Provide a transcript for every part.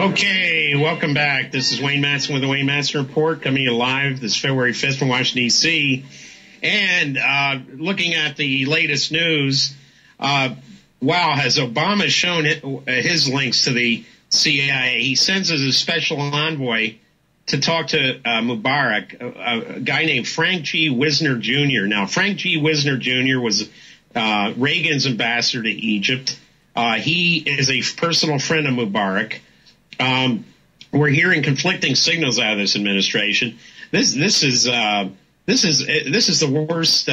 Okay, welcome back. This is Wayne Madsen with the Wayne Madsen Report, coming to you live this February 5th from Washington, D.C. And looking at the latest news, wow, has Obama shown his links to the CIA? He sends as a special envoy to talk to Mubarak, a guy named Frank G. Wisner Jr. Now, Frank G. Wisner Jr. was Reagan's ambassador to Egypt. He is a personal friend of Mubarak. We're hearing conflicting signals out of this administration. This is the worst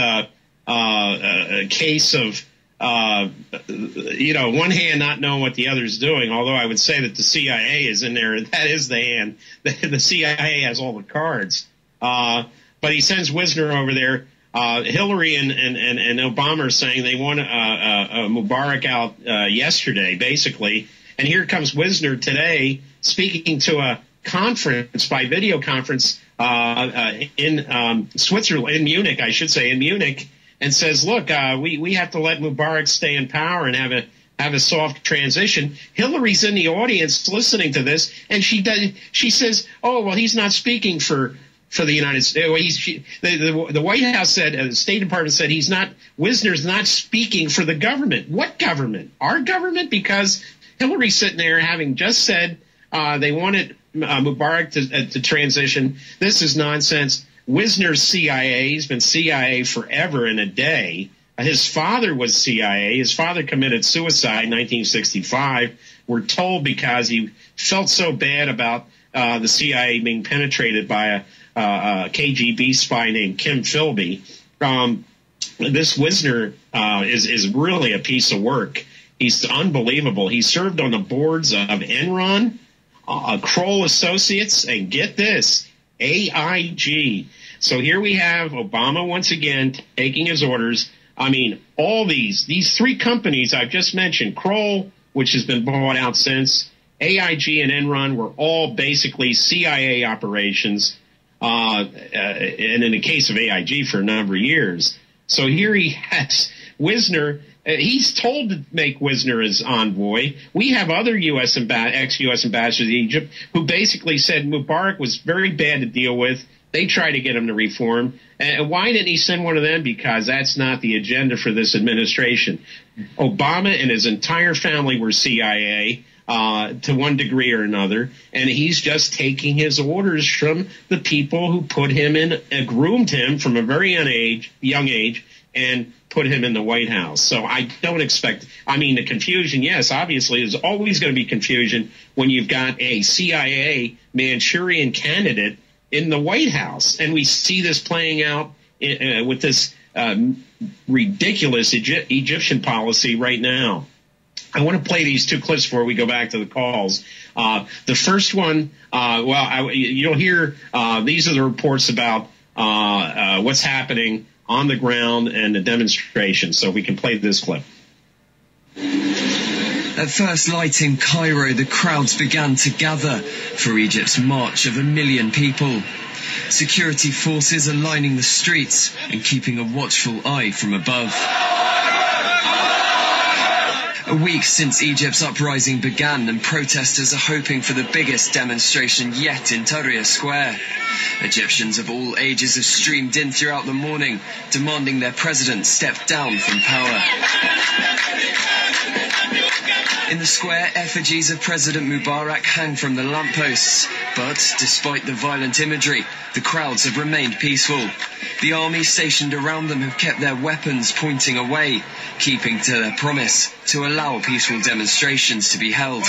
case of one hand not knowing what the other is doing. Although I would say that the CIA is in there. That is the hand. The CIA has all the cards. But he sends Wisner over there. Hillary and Obama are saying they want Mubarak out yesterday, basically. And here comes Wisner today speaking to a conference by video conference in Switzerland, in Munich, I should say, in Munich, and says, look, we have to let Mubarak stay in power and have a soft transition. Hillary's in the audience listening to this, and she says, oh, well, he's not speaking for the United States. The White House said, the State Department said Wisner's not speaking for the government. What government? Our government? Because Hillary's sitting there having just said they wanted Mubarak to transition. This is nonsense. Wisner's CIA. He's been CIA forever and a day. His father was CIA. His father committed suicide in 1965. We're told because he felt so bad about the CIA being penetrated by a KGB spy named Kim Philby. This Wisner is really a piece of work. He's unbelievable. He served on the boards of Enron, Kroll Associates, and get this, AIG. So here we have Obama once again taking his orders. I mean, all these three companies I've just mentioned, Kroll, which has been bought out since, AIG and Enron were all basically CIA operations, and in the case of AIG for a number of years. So here he has Wisner. He's told to make Wisner his envoy. We have other ex-U.S. ambassadors to Egypt who basically said Mubarak was very bad to deal with. They tried to get him to reform. And why didn't he send one of them? Because that's not the agenda for this administration. Obama and his entire family were CIA to one degree or another, and he's just taking his orders from the people who put him in, groomed him from a very young age, and put him in the White House. So I don't expect, the confusion, yes, obviously, there's always going to be confusion when you've got a CIA Manchurian candidate in the White House. And we see this playing out with this ridiculous Egyptian policy right now. I want to play these two clips before we go back to the calls. The first one, you'll hear these are the reports about what's happening on the ground and the demonstration. So we can play this clip. At first light in Cairo, the crowds began to gather for Egypt's march of 1 million people. Security forces are lining the streets and keeping a watchful eye from above. A week since Egypt's uprising began, and protesters are hoping for the biggest demonstration yet in Tahrir Square. Egyptians of all ages have streamed in throughout the morning, demanding their president step down from power. In the square, effigies of President Mubarak hang from the lampposts. But despite the violent imagery, the crowds have remained peaceful. The army stationed around them have kept their weapons pointing away, keeping to their promise to allow peaceful demonstrations to be held.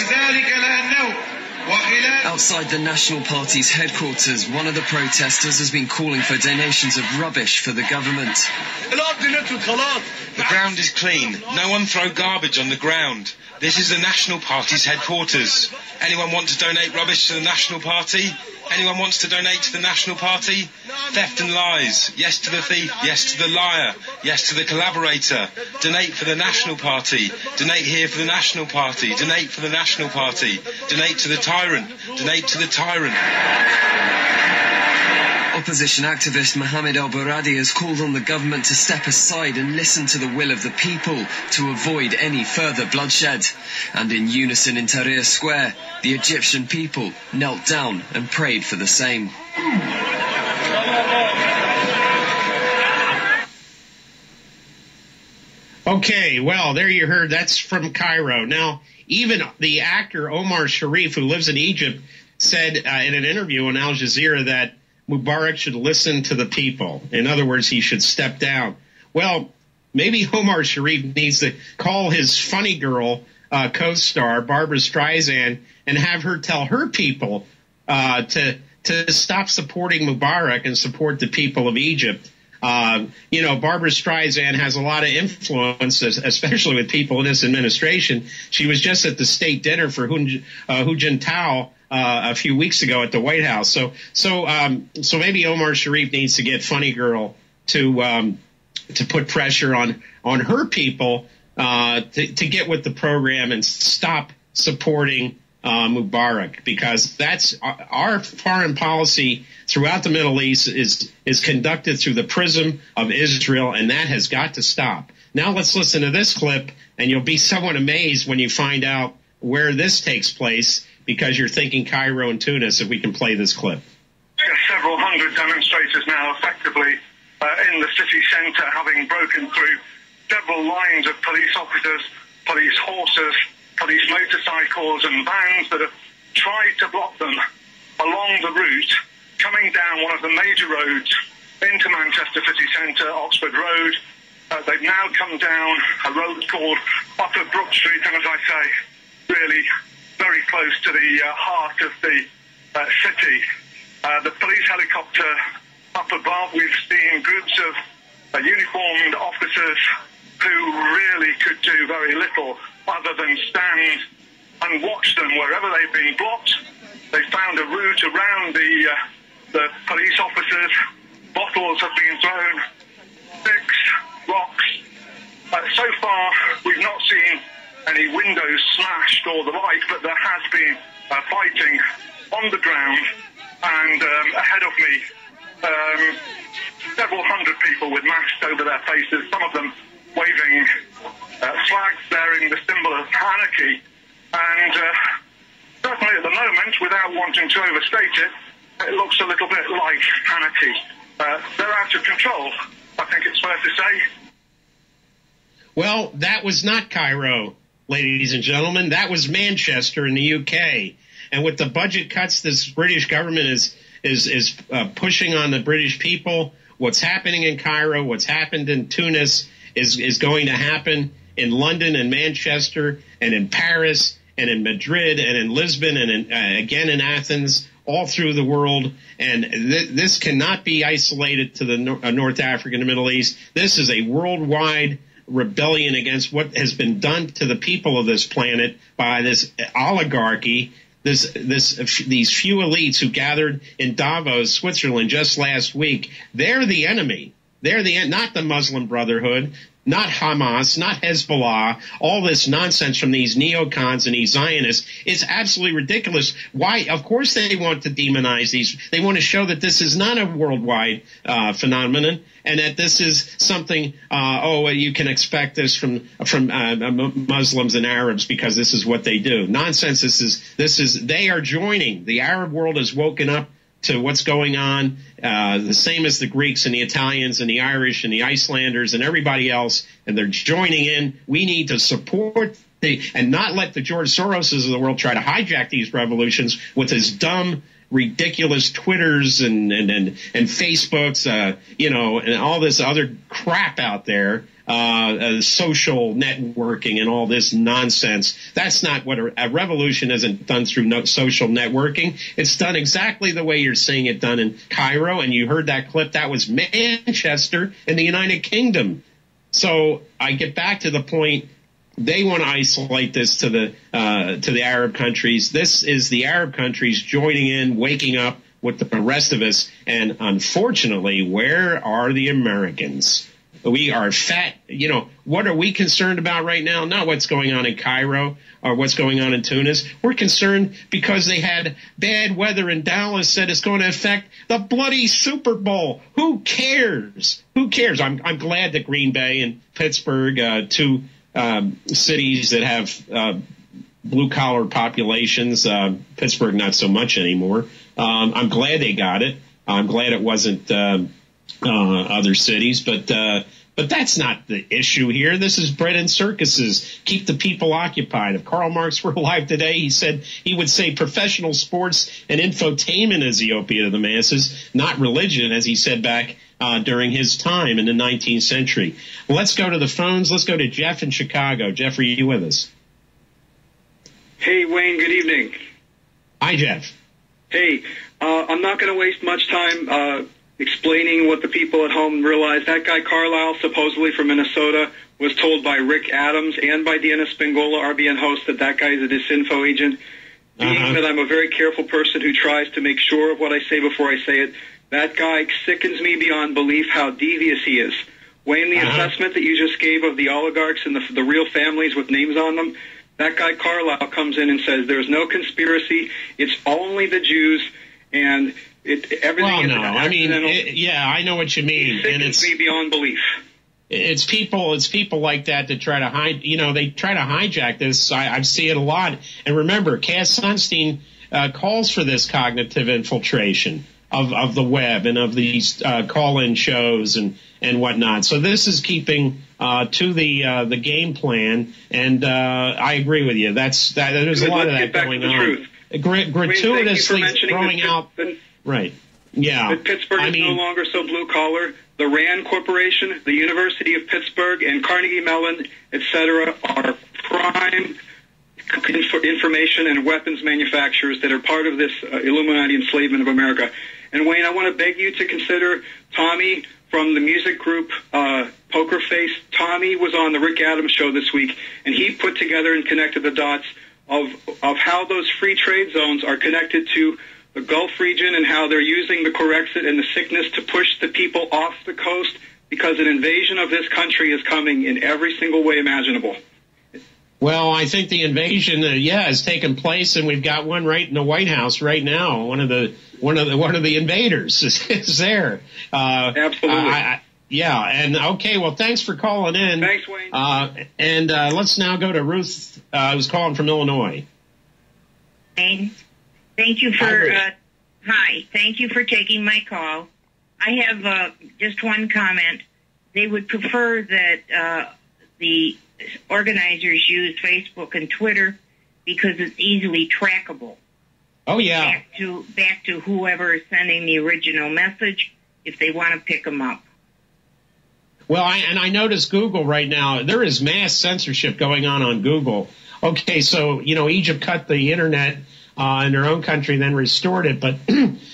Outside the National Party's headquarters, one of the protesters has been calling for donations of rubbish for the government. The ground is clean. No one throw garbage on the ground. This is the National Party's headquarters. Anyone want to donate rubbish to the National Party? Anyone wants to donate to the National Party? Theft and lies. Yes to the thief. Yes to the liar. Yes to the collaborator. Donate for the National Party. Donate here for the National Party. Donate for the National Party. Donate to the tyrant. Donate to the tyrant. opposition activist Mohammed al-Baradi has called on the government to step aside and listen to the will of the people to avoid any further bloodshed. And in unison in Tahrir Square, the Egyptian people knelt down and prayed for the same. Okay, well, there you heard. That's from Cairo. Now, even the actor Omar Sharif, who lives in Egypt, said in an interview on Al Jazeera that Mubarak should listen to the people. In other words, he should step down. Well, maybe Omar Sharif needs to call his Funny Girl co-star, Barbra Streisand, and have her tell her people to stop supporting Mubarak and support the people of Egypt. You know, Barbra Streisand has a lot of influence, especially with people in this administration. She was just at the state dinner for Hu Jintao a few weeks ago at the White House. So maybe Omar Sharif needs to get Funny Girl to put pressure on her people to get with the program and stop supporting Mubarak, because that's our foreign policy throughout the Middle East is conducted through the prism of Israel, and that has got to stop. Now let's listen to this clip, and you'll be somewhat amazed when you find out where this takes place, because you're thinking Cairo and Tunis, if we can play this clip. Several hundred demonstrators now effectively in the city centre, having broken through several lines of police officers, police horses, police motorcycles and vans that have tried to block them along the route coming down one of the major roads into Manchester city centre, Oxford Road. They've now come down a road called Upper Brook Street, and as I say, really very close to the heart of the city. The police helicopter up above, we've seen groups of uniformed officers who really could do very little other than stand and watch them wherever they've been blocked. They found a route around the police officers. Bottles have been thrown, sticks, rocks. So far, we've not seen any windows smashed or the like, but there has been fighting on the ground. And ahead of me, several hundred people with masks over their faces, some of them waving flags bearing the symbol of anarchy. And certainly at the moment, without wanting to overstate it, it looks a little bit like anarchy. They're out of control, I think it's fair to say. Well, that was not Cairo, ladies and gentlemen. That was Manchester in the UK. And with the budget cuts this British government is pushing on the British people, what's happening in Cairo, what's happened in Tunis is going to happen in London and Manchester and in Paris and in Madrid and in Lisbon and again in Athens, all through the world. And this cannot be isolated to the North Africa and the Middle East. This is a worldwide rebellion against what has been done to the people of this planet by this oligarchy, these few elites who gathered in Davos, Switzerland just last week. They're the enemy. They're not the Muslim Brotherhood, not Hamas, not Hezbollah, all this nonsense from these neocons and these Zionists. It's absolutely ridiculous. Why? Of course they want to demonize these. They want to show that this is not a worldwide phenomenon and that this is something, you can expect this from Muslims and Arabs because this is what they do. Nonsense. They are joining. The Arab world has woken up to what's going on, the same as the Greeks and the Italians and the Irish and the Icelanders and everybody else, and they're joining in. We need to support and not let the George Soroses of the world try to hijack these revolutions with his dumb, ridiculous Twitters and Facebooks, and all this other crap out there. Social networking and all this nonsense. That's not what a revolution isn't done through social networking. It's done exactly the way you're seeing it done in Cairo. And you heard that clip. That was Manchester in the United Kingdom. So I get back to the point. They want to isolate this to the Arab countries. This is the Arab countries joining in, waking up with the rest of us. And unfortunately, where are the Americans? We are fat. What are we concerned about right now? Not what's going on in Cairo. or what's going on in Tunis. We're concerned because they had bad weather in Dallas, said it's going to affect the bloody Super Bowl. Who cares? Who cares? I'm glad that Green Bay and Pittsburgh, two cities that have blue-collar populations, Pittsburgh not so much anymore. I'm glad they got it. I'm glad it wasn't other cities, but that's not the issue here. This is bread and circuses. Keep the people occupied. If Karl Marx were alive today, he would say professional sports and infotainment is the opiate of the masses, not religion, as he said back during his time in the 19th century. Well, let's go to the phones. Let's go to Jeff in Chicago. Jeff, are you with us? Hey, Wayne, good evening. Hi, Jeff. Hey, I'm not going to waste much time explaining what the people at home realize. That guy Carlisle, supposedly from Minnesota, was told by Rick Adams and by Deanna Spingola, RBN host, that guy is a disinfo agent. Being that I'm a very careful person who tries to make sure of what I say before I say it, that guy sickens me beyond belief how devious he is. Wayne, the assessment that you just gave of the oligarchs and the real families with names on them, that guy Carlisle comes in and says there's no conspiracy, it's only the Jews, and everything well, is no, I mean, yeah, I know what you mean, and it's me beyond belief. It's people like that try to hide. They try to hijack this. I see it a lot. And remember, Cass Sunstein calls for this cognitive infiltration of the web and of these call-in shows and whatnot. So this is keeping to the game plan. And I agree with you. There's a lot of that going on. Gratuitously throwing out. Right. Yeah. That Pittsburgh is no longer so blue-collar. The RAND Corporation, the University of Pittsburgh, and Carnegie Mellon, etc., are prime information and weapons manufacturers that are part of this Illuminati enslavement of America. And, Wayne, I want to beg you to consider Tommy from the music group Poker Face. Tommy was on the Rick Adams show this week, and he put together and connected the dots of how those free trade zones are connected to the Gulf region and how they're using the Corexit and the sickness to push the people off the coast because an invasion of this country is coming in every single way imaginable. Well, I think the invasion, has taken place, and we've got one right in the White House right now. One of the invaders is there. Absolutely. Yeah, and okay. Well, thanks for calling in. Thanks, Wayne. And let's now go to Ruth, who's calling from Illinois. Wayne, thank you for hi. Thank you for taking my call. I have just one comment. They would prefer that the organizers use Facebook and Twitter because it's easily trackable. Oh, yeah. Back to whoever is sending the original message if they want to pick them up. Well, I notice Google right now, there is mass censorship going on Google. Okay, so, Egypt cut the internet in their own country, then restored it. But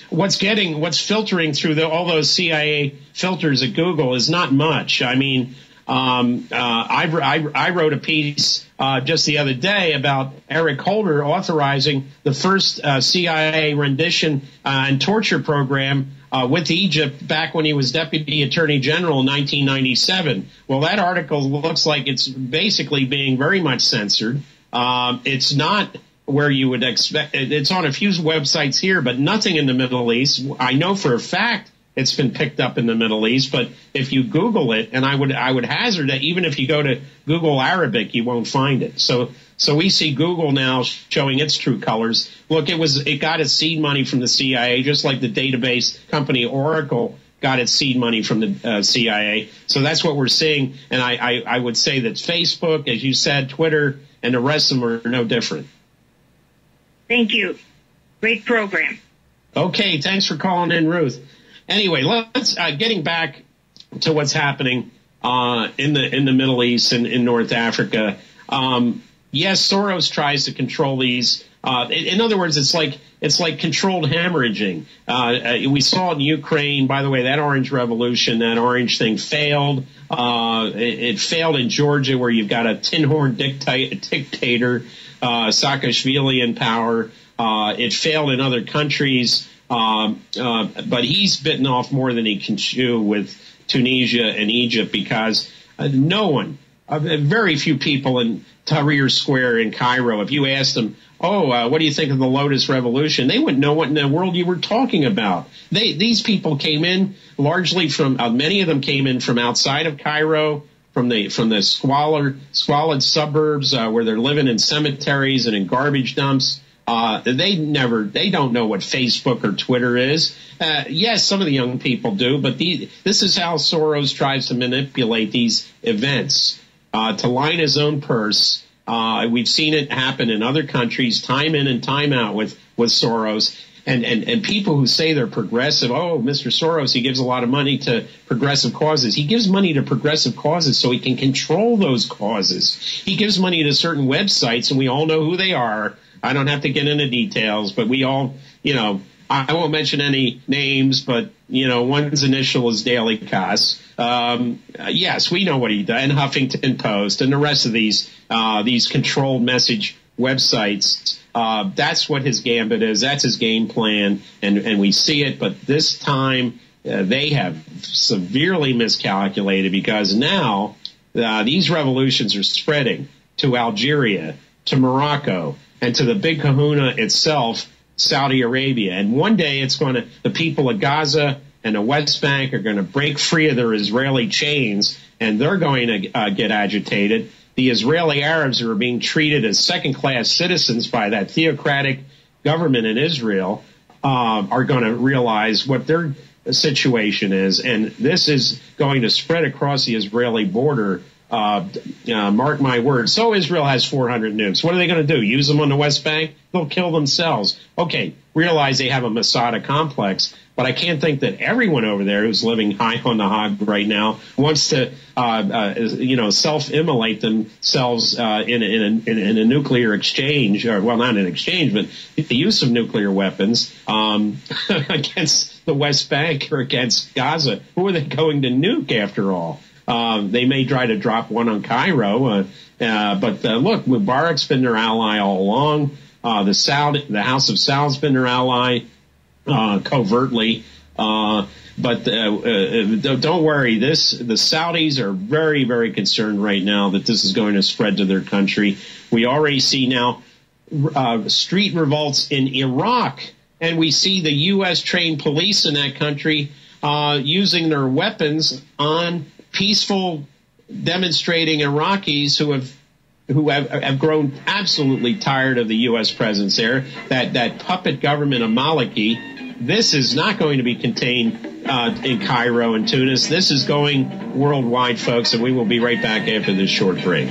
what's filtering through all those CIA filters at Google is not much. I mean, I wrote a piece just the other day about Eric Holder authorizing the first CIA rendition and torture program with Egypt back when he was Deputy Attorney General in 1997. Well, that article looks like it's basically being very much censored. It's not where you would expect. It's on a few websites here, but nothing in the Middle East. I know for a fact it's been picked up in the Middle East, but if you Google it, and I would hazard that even if you go to Google Arabic, you won't find it. So we see Google now showing its true colors. Look, it got its seed money from the CIA, just like the database company Oracle got its seed money from the CIA. So that's what we're seeing, and I would say that Facebook, as you said, Twitter, and the rest of them are no different. Thank you. Great program. Okay, thanks for calling in, Ruth. Anyway, let's getting back to what's happening in the Middle East and in North Africa. Yes, Soros tries to control these. In other words, it's like controlled hemorrhaging. We saw it in Ukraine. By the way, that orange revolution, that orange thing failed. It failed in Georgia, where you've got a tin-horn dictator, Saakashvili, in power. It failed in other countries. But he's bitten off more than he can chew with Tunisia and Egypt because no one very few people in Tahrir Square in Cairo, if you asked them, what do you think of the Lotus Revolution? They wouldn't know what in the world you were talking about. These people came in largely from, many of them came in from outside of Cairo, from the squalid suburbs where they're living in cemeteries and in garbage dumps. They don't know what Facebook or Twitter is. Yes, some of the young people do, but this is how Soros tries to manipulate these events to line his own purse. We've seen it happen in other countries time in and time out with Soros. And people who say they're progressive, Mr. Soros, he gives a lot of money to progressive causes. He gives money to progressive causes so he can control those causes. He gives money to certain websites, and we all know who they are. I don't have to get into details, but we all, I won't mention any names, but, one's initial is Daily Kos. Yes, we know what he does, and Huffington Post, and the rest of these controlled message websites. That's what his gambit is. That's his game plan, and we see it. But this time they have severely miscalculated, because now these revolutions are spreading to Algeria, to Morocco, and to the big kahuna itself, Saudi Arabia. And one day the people of Gaza and the West Bank are going to break free of their Israeli chains, and they're going to get agitated. The Israeli Arabs who are being treated as second-class citizens by that theocratic government in Israel are going to realize what their situation is, and this is going to spread across the Israeli border. Mark my words. So Israel has 400 nukes. What are they going to do? Use them on the West Bank? They'll kill themselves. Okay, realize they have a Masada complex, but I can't think that everyone over there who's living high on the hog right now wants to, self-immolate themselves in a nuclear exchange, or well, not an exchange, but the use of nuclear weapons against the West Bank or against Gaza. Who are they going to nuke after all? They may try to drop one on Cairo, but look, Mubarak's been their ally all along. The House of Saud's been their ally covertly. But don't worry, the Saudis are very, very concerned right now that this is going to spread to their country. We already see now street revolts in Iraq, and we see the U.S. trained police in that country using their weapons on peaceful demonstrating Iraqis who have grown absolutely tired of the U.S. presence there, that puppet government of Maliki. This is not going to be contained in Cairo and Tunis. This is going worldwide, folks, and we will be right back after this short break.